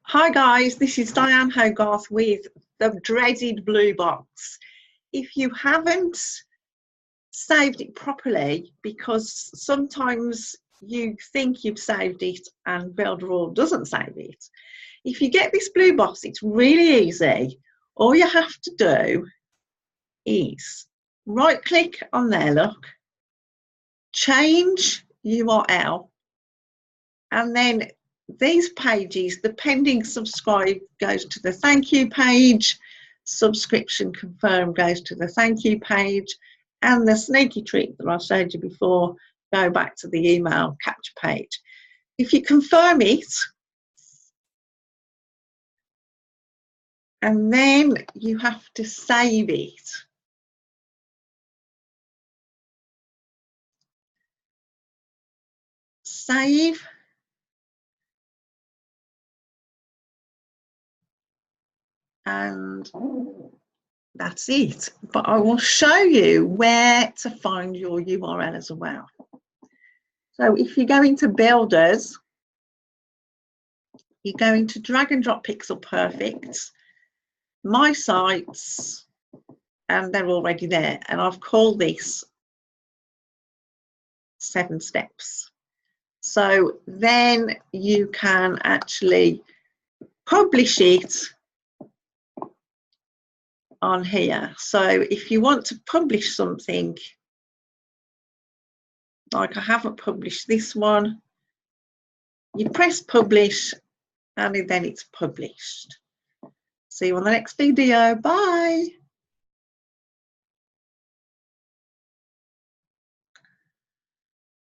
Hi guys, this is Diane Hogarth with the dreaded blue box. If you haven't saved it properly, because sometimes you think you've saved it and Builderall doesn't save it. If you get this blue box, it's really easy. All you have to do is right click on there, look, change URL, and then these pages, the pending subscribe goes to the thank you page, subscription confirm goes to the thank you page, and the sneaky trick that I showed you before, go back to the email capture page. If you confirm it, and then you have to save it. Save. And that's it. But I will show you where to find your URL as well. So if you go into Builders, you're going to drag and drop Pixel Perfect, My Sites, and they're already there. And I've called this 7 steps. So then you can actually publish it on here. So if you want to publish something, like I haven't published this one, you press publish and then it's published. See you on the next video. Bye.